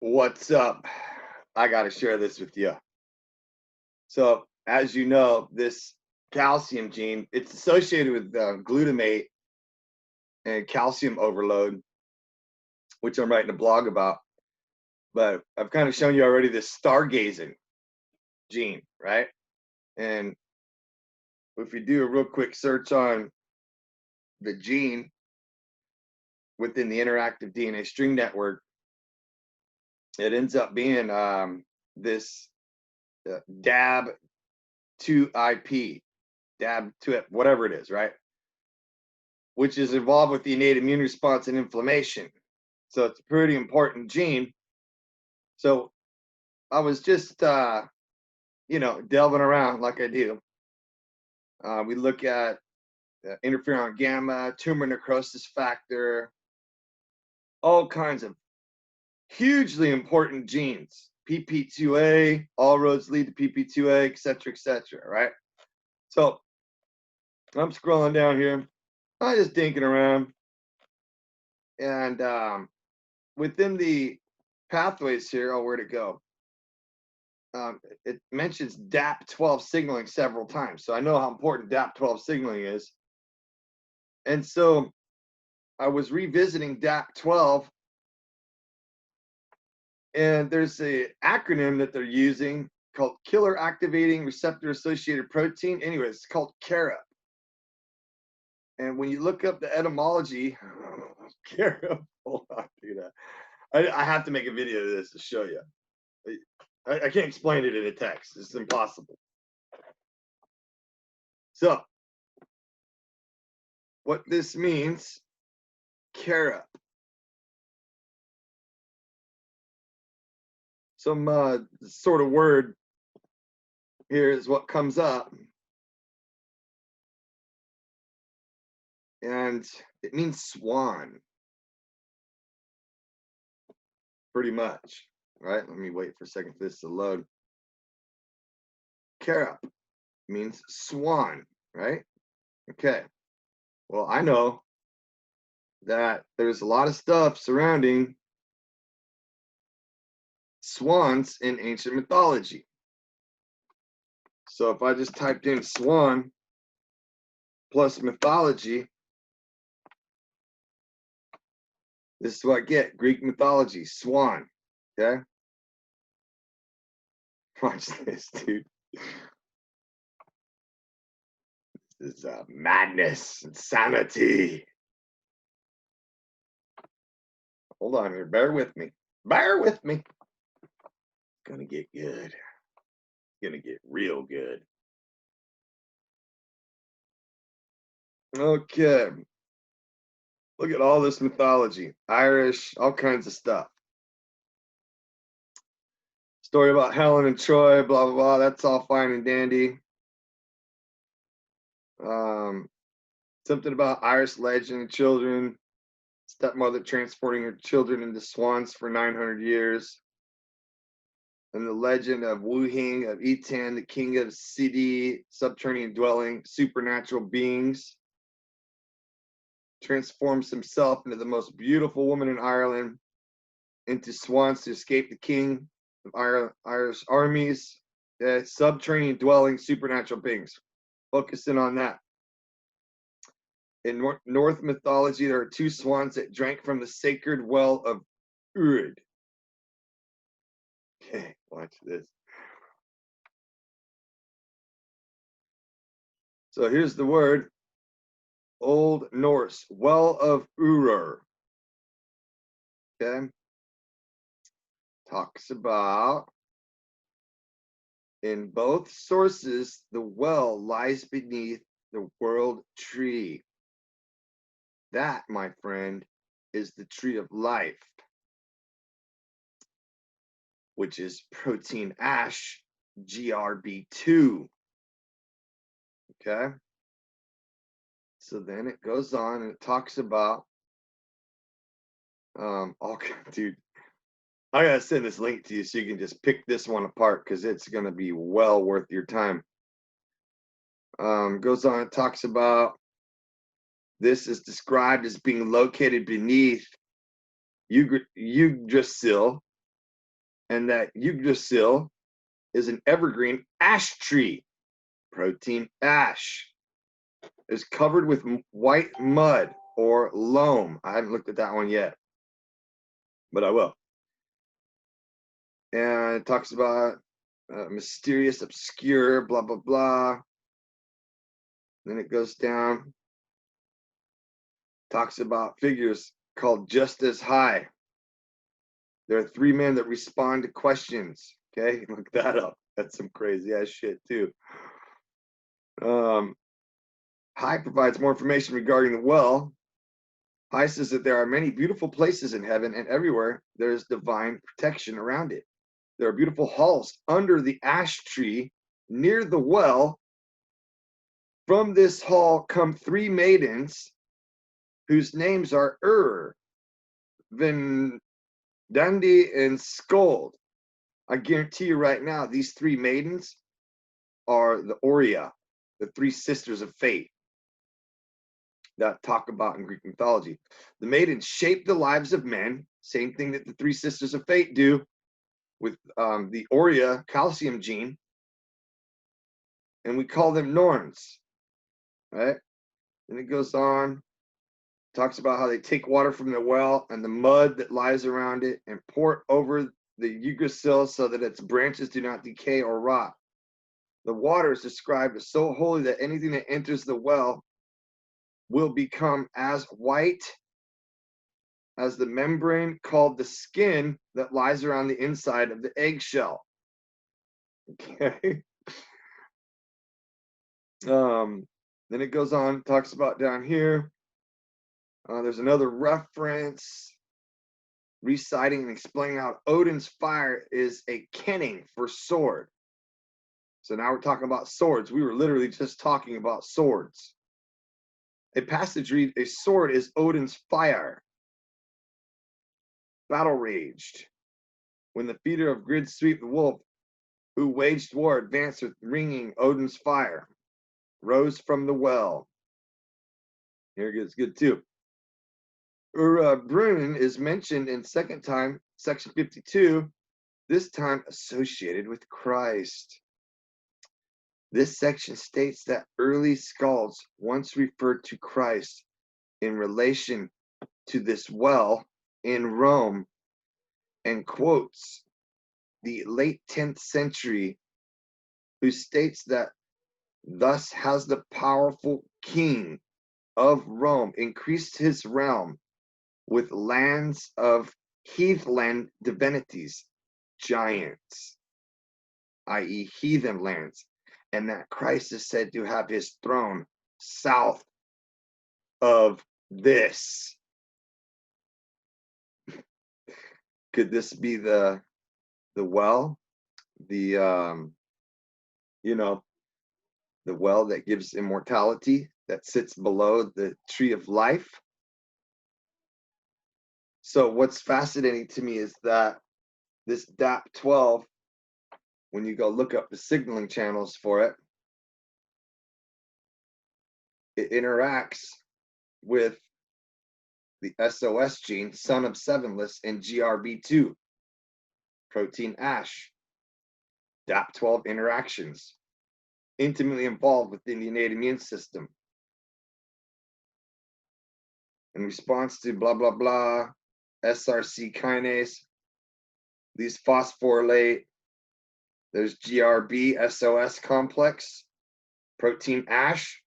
What's up? I got to share this with you. So, as you know, this calcium gene, it's associated with glutamate and calcium overload, which I'm writing a blog about. But I've kind of shown you already this stargazing gene, right? And if you do a real quick search on the gene within the interactive DNA string network, it ends up being this DAB2IP, DAB2, whatever it is, right? Which is involved with the innate immune response and inflammation. So it's a pretty important gene. So I was just, delving around like I do. We look at interferon gamma, tumor necrosis factor, all kinds of hugely important genes. PP2A, all roads lead to PP2A, et cetera, right? So I'm scrolling down here. I'm just dinking around. And within the pathways here, oh, where'd it go? It mentions DAP12 signaling several times. So I know how important DAP12 signaling is. And so I was revisiting DAP12, and there's an acronym that they're using called Killer Activating Receptor Associated Protein. Anyway, it's called CARAP. And when you look up the etymology, CARAP, hold on, dude. I have to make a video of this to show you. I can't explain it in a text. It's impossible. So, what this means, CARAP. Some sort of word here is what comes up. And it means swan. Pretty much, right? Let me wait for a second for this to load. Carap means swan, right? Okay. Well, I know that there's a lot of stuff surrounding swans in ancient mythology. So if I just typed in swan plus mythology, this is what I get. Greek mythology, swan. Okay. Watch this, dude. This is madness, insanity. Hold on here. Bear with me. Bear with me. It's gonna get good. It's gonna get real good. Okay. Look at all this mythology. Irish, all kinds of stuff. Story about Helen and Troy, blah, blah, blah. That's all fine and dandy. Something about Irish legend and children. Stepmother transporting her children into swans for 900 years. And the legend of Wuhing of Etan, the king of Sidi, subterranean dwelling, supernatural beings. Transforms himself into the most beautiful woman in Ireland, into swans to escape the king of Irish armies. Subterranean dwelling, supernatural beings. Focusing on that. In North mythology, there are two swans that drank from the sacred well of Urd. Okay, watch this. So here's the word. Old Norse, well of Urur. Okay. Talks about, in both sources, the well lies beneath the world tree. That, my friend, is the tree of life, which is protein ash, GRB2. Okay. So then it goes on and it talks about, dude, I gotta send this link to you so you can just pick this one apart because it's gonna be well worth your time. Goes on and talks about this is described as being located beneath Yggdrasil, and that Yggdrasil is an evergreen ash tree. Protein ash is covered with white mud or loam. I haven't looked at that one yet, but I will. And it talks about mysterious, obscure, blah, blah, blah. Then it goes down, talks about figures called just as high. There are 3 men that respond to questions. Okay, look that up. That's some crazy ass shit too. High provides more information regarding the well. High says that there are many beautiful places in heaven, and everywhere there is divine protection around it. There are beautiful halls under the ash tree near the well. From this hall come 3 maidens whose names are Vindandi, and Scold. I guarantee you right now, these 3 maidens are the Aurea, the 3 sisters of fate that talk about in Greek mythology. The maidens shape the lives of men, same thing that the 3 sisters of fate do with the Aurea calcium gene, and we call them Norns, right? And it goes on, talks about how they take water from the well and the mud that lies around it and pour it over the Yggdrasil so that its branches do not decay or rot. The water is described as so holy that anything that enters the well will become as white as the membrane called the skin that lies around the inside of the eggshell. Okay. Then it goes on, talks about down here. There's another reference reciting and explaining how Odin's fire is a kenning for sword. So now we're talking about swords. We were literally just talking about swords. A passage reads, a sword is Odin's fire. Battle raged. When the feeder of Grid Sweep the wolf, who waged war, advanced with ringing Odin's fire, rose from the well. Here it gets good too. Brunn is mentioned in second time, section 52, this time associated with Christ. This section states that early skalds once referred to Christ in relation to this well in Rome, and quotes the late 10th century, who states that thus has the powerful king of Rome increased his realm with lands of heathland divinities, giants, i.e. heathen lands, and that Christ is said to have his throne south of this. Could this be the well, the the well that gives immortality, that sits below the tree of life? So what's fascinating to me is that this DAP12, when you go look up the signaling channels for it, it interacts with the SOS gene, son of sevenless, in GRB2, protein ash. DAP12 interactions, intimately involved with the innate immune system. In response to blah, blah, blah, SRC kinase, these phosphorylate, there's GRB, SOS complex, protein ash,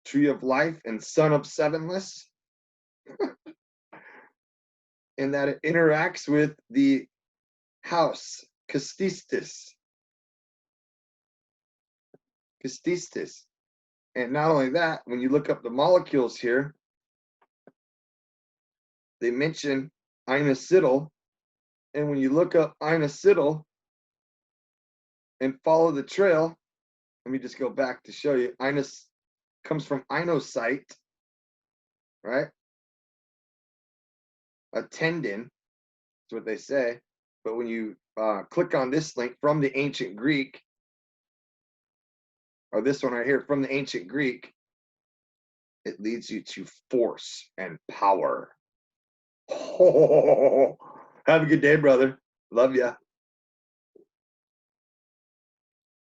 tree of life, and son of sevenless. And that it interacts with the house, Castistis. And not only that, when you look up the molecules here, they mention inositol. And when you look up inositol and follow the trail, let me just go back to show you. Inos comes from inocyte, right? A tendon, is what they say. But when you click on this link from the ancient Greek, or this one right here, from the ancient Greek, it leads you to force and power. Oh, Have a good day, brother. Love ya.